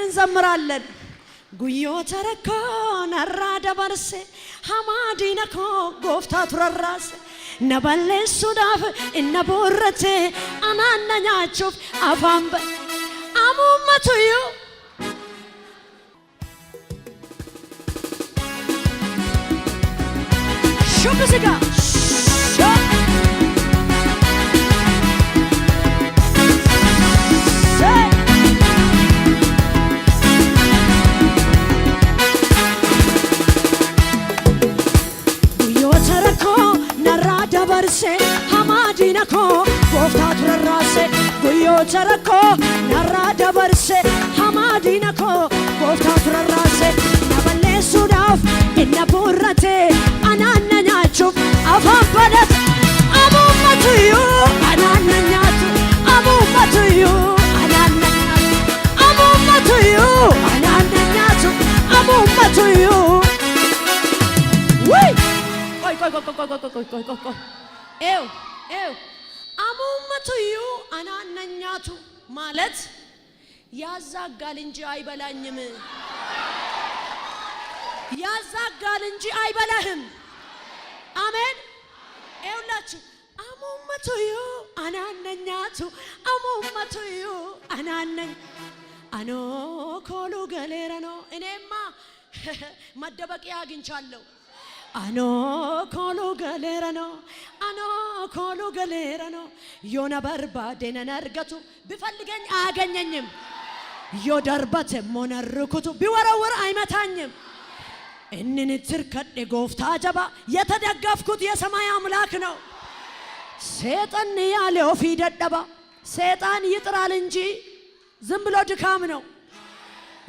እንዘምራለን። ጉዮ ተረኮ ነራ ደበርሴ ሐማዲነኮ ጎፍታ ቱረራስ ነበለሱዳፍ እነቦረቴ አናነኛቹፍ አፋምበ አሙመቱዩ ሹብስጋ hamadinako gofta turarase guyo tarako narada barse hamadinako gofta turarase naballe sudaf inna burrate anannanyachuf afabadat amumatuyu anannanyatu amumatuyu anannanyatu amumatuyu anannanyatu amumatuyu wait koy eu አሙመቱዩ አናነኛቱ ማለት ያዛጋል እንጂ አይበላኝም ያዛጋል እንጂ አይበላህም አሜን ኤውላችሁ አሙመቱዩ አናነኛቱ አሙመቱዩ አናነኝ አኖ ኮሉ ገሌረኖ እኔማ መደበቂያ አግኝቻለሁ አኖ ኮሉ ገሌረኖ አኖ ኮሉ ገሌረኖ ዮና በርባዴነ ነርገቱ ቢፈልገኝ አያገኘኝም ዮደርበተ ሞነርኩቱ ቢወረወር አይመታኝም እንንትር ከደ ጎፍታ ጀባ የተደገፍኩት የሰማይ አምላክ ነው ሰይጣን ያለው ፊደደባ ሰይጣን ይጥራል እንጂ ዝም ብሎ ድካም ነው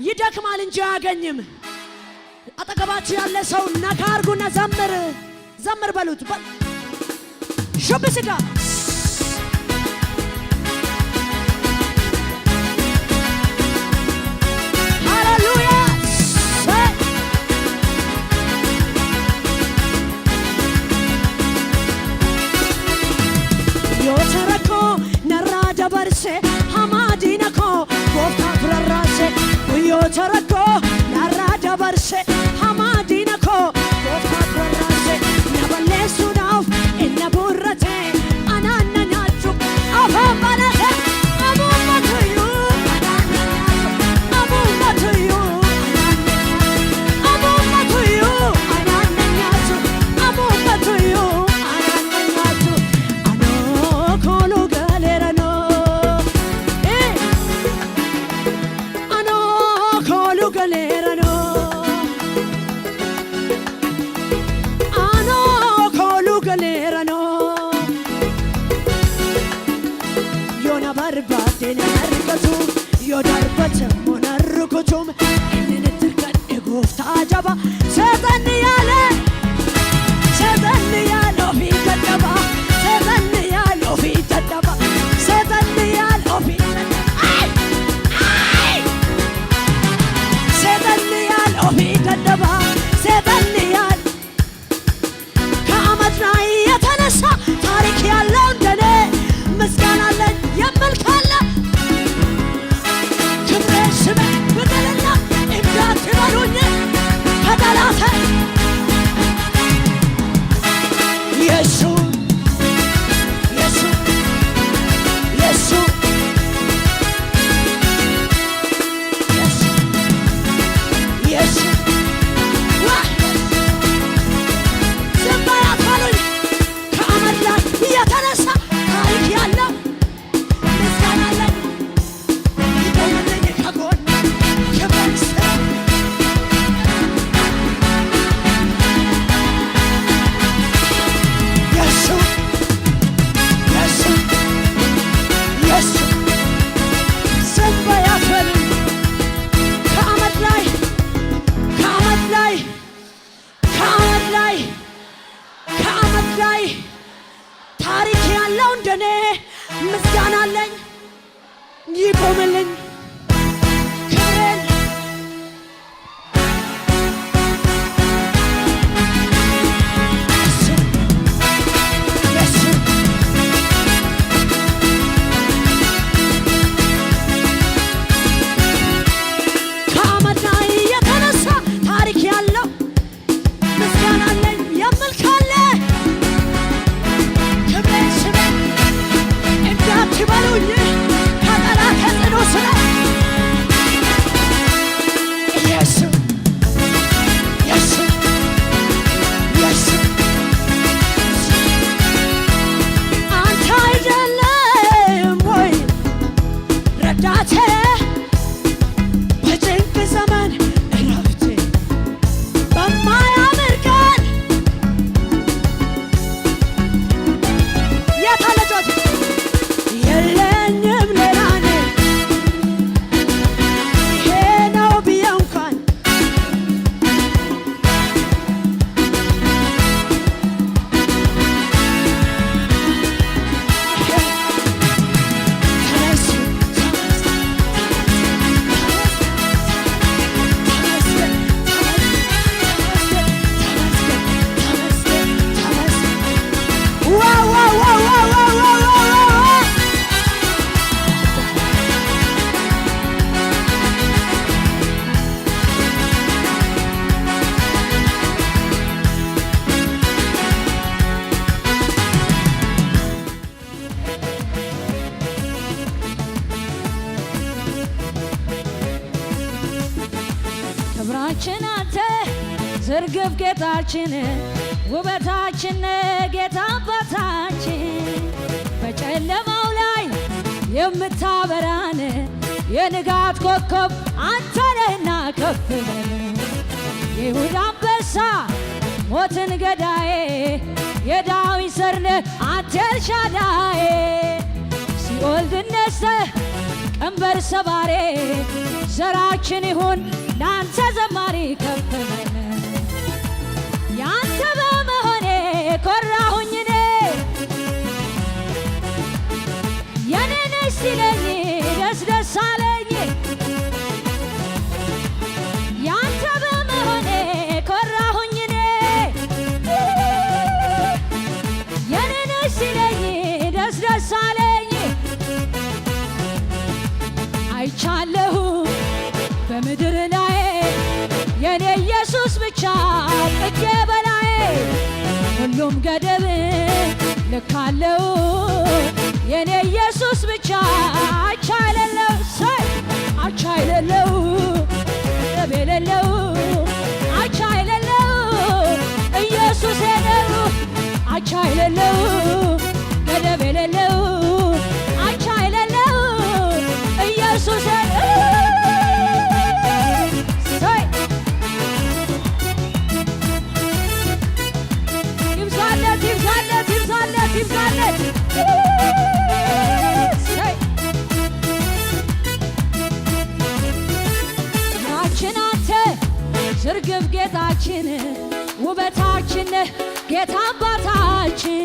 ይደክማል እንጂ አያገኝም አጠገባችሁ ያለ ሰው ነካ አርጉና ዘምር በሉት ሹብስጋ ሃሌሉያ ዮተረኮ ነራ ደበርሴ ሐማዲነኮ ጎፍታ ቱረራሴ ዮተረኮ ነራ ደበርሴ ሐማዲነኮ ጎፍታ ቱረራሴ ነበለ ሱዳፍ እነ ቡረቴ አናነኛቹ አፋባለቴ አሙመቱዩ አሙመቱዩ አሙመቱዩ አናነኛቹ አሙመቱዩ አናነኛቹ አኖ ኮሉ ገሌረኖ አኖ ኮሉ ገሌረኖ ዮዳርበተ ሞነርኩቱም እንንትርከን ጎፍታ ጀባ ሰይጣን ያለው ፊደደባ ሰይጣን ያለው ፊደደባ ሰይጣን ያለው ፊደደባ ሰይጣን ያለው ፊደደባ ሰይጣን ያለው ከአመት ላይ የተነሳ ታሪክ ያለው እንደኔ ምስጋና አለኝ የምል ካለ ብትልና እንዳትበሉኝ ከጠላቴ ኢየሱስ ታሪክ ያለው እንደኔ ምስጋና አለኝ ይቆምልኝ ክብሬን ረዳቴ በጭንቅ ዘመን እረፍቴ በማያምር ቀን የታለጆት የለኝም ሌላ እኔ ይሄ ነው ብዬ እንኳን ክብራችን አንተ ዝርግፍ ጌጣችን ውበታችን ጌታ አባታችን በጨለማው ላይ የምታበራን የንጋት ኮከብ አንተ ነህና ከፍ በል የይሁዳ አንበሳ ሞትን ገዳዬ የዳዊት ዘር ነህ አንተ ኤልሻዳይ ሲኦል ድል ነስተህ ቀንበር ሰባሬ ዘራችን ይሁን ላንተ ዘማሪ ከፍ በል ያንተ በመሆኔ ኮራሁኝ እኔ የኔ ነሽ ሲለኝ ደስ ደስ አለኝ ያንተ በመሆኔ ኮራሁኝ እኔ የኔ ነሽ ሲለኝ ደስ ደስ አለኝ አይቻለሁ በምድር ላይ የኔ ኢየሱስ ብቻ ጥጌ በላይ ሁሉም ገደብ ልካለው የኔ ኢየሱስ ብቻ አቻ የሌለው አቻ የሌለው ገደብ የሌለው አቻ የሌለው ኢየሱስ ነው አቻ የሌለው ገደብ የሌለው አቻ የሌለው ኢየሱስ ይብዛለት ክብራችን አንተ ዝርግፍ ጌጣችን ውበታችን ጌታ አባታችን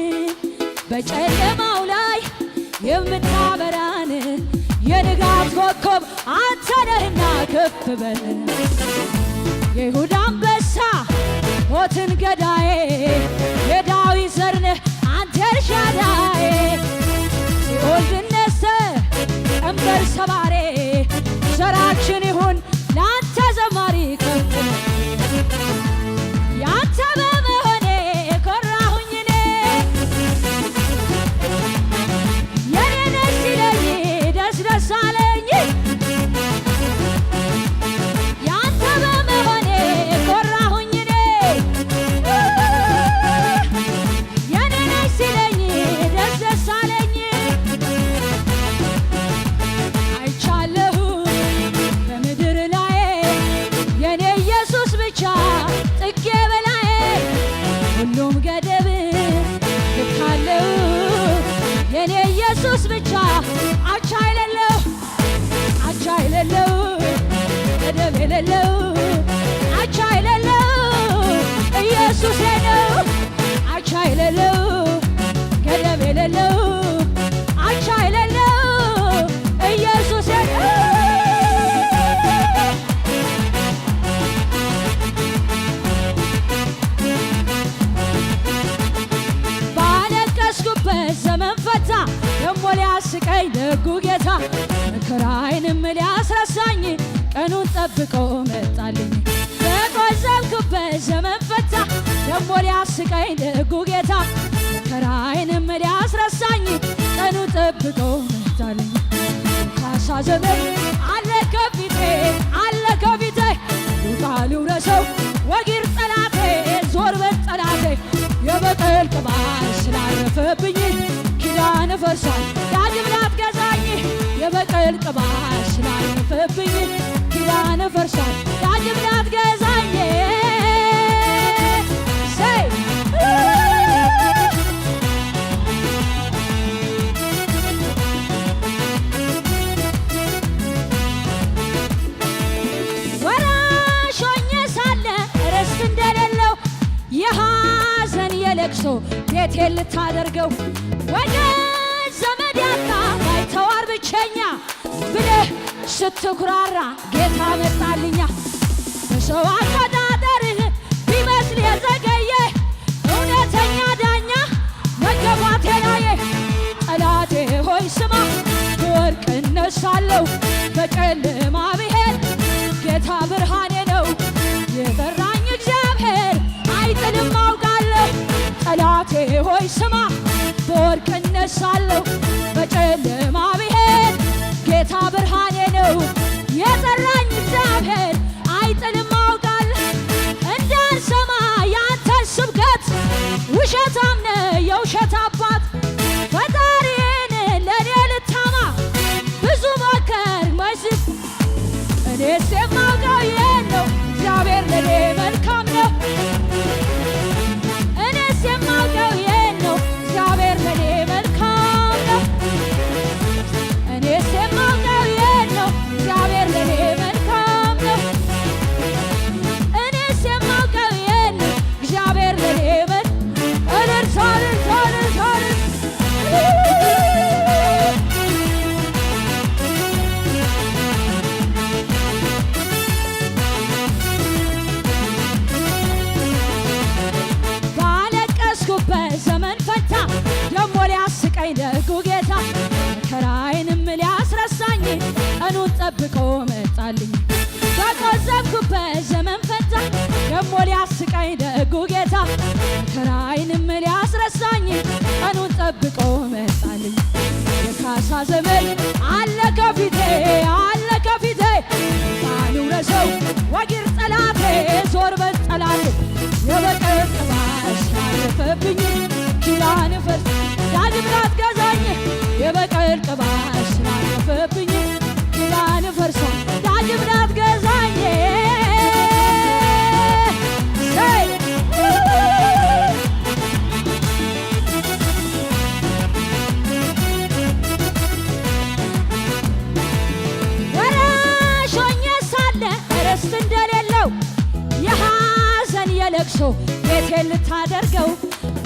በጨለማው ላይ የምታበራን የንጋት ኮከብ አንተ ነህና ከፍ በል የይሁዳ አንበሳ ሞትን ገዳዬ የዳዊት ዘር ነህ አንተ ኤልሻዳይ ሲኦል ድል ነስተህ ቀንበር ሰባሬ ዘራችን ይሁን ላንተ ዘማሪ ከፍ ያንተ በመሆኔ ኮራሁኝ እኔ የኔ ነሽ ሲለኝ ደስ ደስ አለኝ ያንተ በመሆኔ ኮራሁኝ እኔ የኔ ነሽ ሲለኝ ደስ ደስ አለኝ አይቻለሁ በምድር ላይ የኔ ኢየሱስ ብቻ ጥጌ በላይ ሁሉም ገደብ ልካለው የኔ ኢየሱስ ብቻ አቻ የሌለው አቻ የሌለው ገደብ የሌለው አቻ የሌለው ኢየሱስ ነው አቻ የሌለው ገደብ የሌለው አቻ የሌለው ኢየሱስ ነው ባለቀስኩበት ዘመን ፈታ ደሞ ሊያስቀኝ ደጉ ጌታ መከራዬንም ሊያስረሳኝ ቀኑን ጠብቆ መጣልኝ በቆዘምኩበት ዘመን ፈታ ደሞ ሊያስቀኝ ደጉ ጌታ መከራዬንም ሊያስረሳኝ ቀኑን ጠብቆ መጣልኝ ካሳ ዘመን አለ ከፊቴ ሉጣ ልውረሰው ወጊር ጠላቴ ዞር በል ጠላቴ የበቀል ቅባት ስላለፈብኝ ኪዳን ፈርሷል ዳግም ላትገዛኝ የበቀል ቅባት ስላለፈብኝ ኪዳን ፈርሷል ዳግም ላትገዛኝ ሰይ ወራሽ ሆኜ ሳለ ርስት እንደሌለው የሐዘን የለቅሶ ቤቴን ልታደርገው ወገን ዘመድ ያጣ ባይተዋር ብቸኛ ብለህ ስትኩራራ ጌታ መጣልኛ በሰው አቆጣጠርህ ቢመስል የዘገየ እውነተኛ ዳኛ መገባቴ ናየ ጠላቴ ሆይ ስማ በወርቅ እነሳለሁ በጨለማ ብሄድ ጌታ ብርሃኔ ነው የጠራኝ እግዚአብሔር አይጥልም አውቃለሁ ጠላቴ ሆይ ስማ በወርቅ እነሳለሁ በጨለማ ብሄድ ጌታ ብርሃኔ ነው የጠራኝ እግዚአብሔር አይጥልም አውቃለሁ እንዳልሰማ ያንተን ስብከት ውሸታም ነህ የውሸት አባት ፈጣሪን ለእኔ ልታማ ብዙ ሞከር መስል እኔስ የማውቀው ይሄን ነው እግዚአብሔር ለእኔ መልካም ነው እኔስ የማውቀው ይሄን ነው እግዚአብሔር ለእኔ መልካም ነው እኔስ የማውቀው ይሄን ነው እግዚአብሔር ለእኔ መልካም ነው እኔስ የማውቀው ይሄን ነው እግዚአብሔር ለእኔ ባለቀስኩበት ዘመን ፈታ ደሞ ሊያስቀኝ ደጉ ጌታ መከራዬንም ሊያስረሳኝ ቀኑን ጠብቆ መጣልኝ በቆዘምኩበት ዘመን ፈታ ደሞ ሊያስቀኝ ደጉ ጌታ መከራዬንም ሊያስረሳኝ ቀኑን ጠብቆ መጣልኝ የካሳ ዘመን አለ ከፊቴ አለ ከፊቴ ባልውረሰው ወግር ጠላቴ ዞር በል ጠላቴ የበቀል ቅባት ስላለፈብኝ ኪዳን ፈርስ ዳግም ላትገዛኝ የበቀል ቅባት ስላለፈብኝ ኪዳን ፈርሶ ዳግም ላትገዛኝ ወራሽ ሆኜ ሳለ ርስት እንደሌለው የሐዘን የለቅሶ ቤቴን ልታደርገው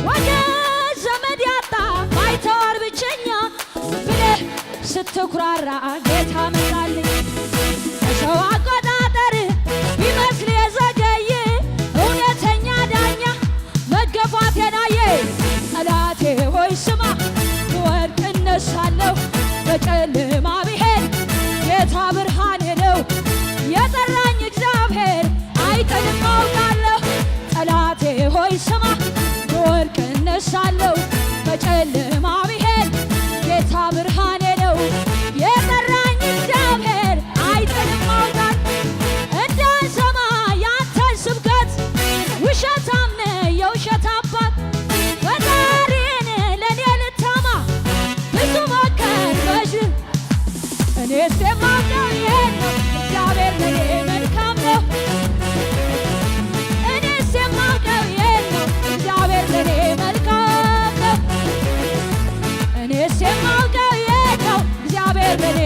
ወገን ዘመድ ያጣ ባይተዋር ብቸኛ ብለህ ስትኩራራ ጌታ መጣልኝ በሰው አቆጣጠር ቢመስል የዘገየ እውነተኛ ዳኛ መገፋቴ ናየ ጠላቴ ሆይ ስማ በወርቅ እነሳለሁ በጨለማ ብሄድ ጌታ ብርሃኔ ነው የጠራኝ እግዚአብሔር አይጥልም አውቃለሁ ጠላቴ ሆይ ስማ በወርቅ እነሳለሁ በጨለማ ብሄድ ጌታ ብርሃኔ ነው የጠራኝ እግዚአብሔር አይጥልም አውቃለሁ እንዳልሰማ ያንተን ስብከት ውሸታም ነህ የውሸት አባት ፈጣሪን ለእኔ ልታማ ብዙ ሞከር በሽል እኔስ የማውቀው ይሄን ነው እግዚአብሔር ለእኔ መልካም ነው እኔስ የማውቀው ይሄን ነው እግዚአብሔር ለእኔ መልካም ነው እኔስ የማውቀው ይሄን ነው እግዚአብሔር ለእኔ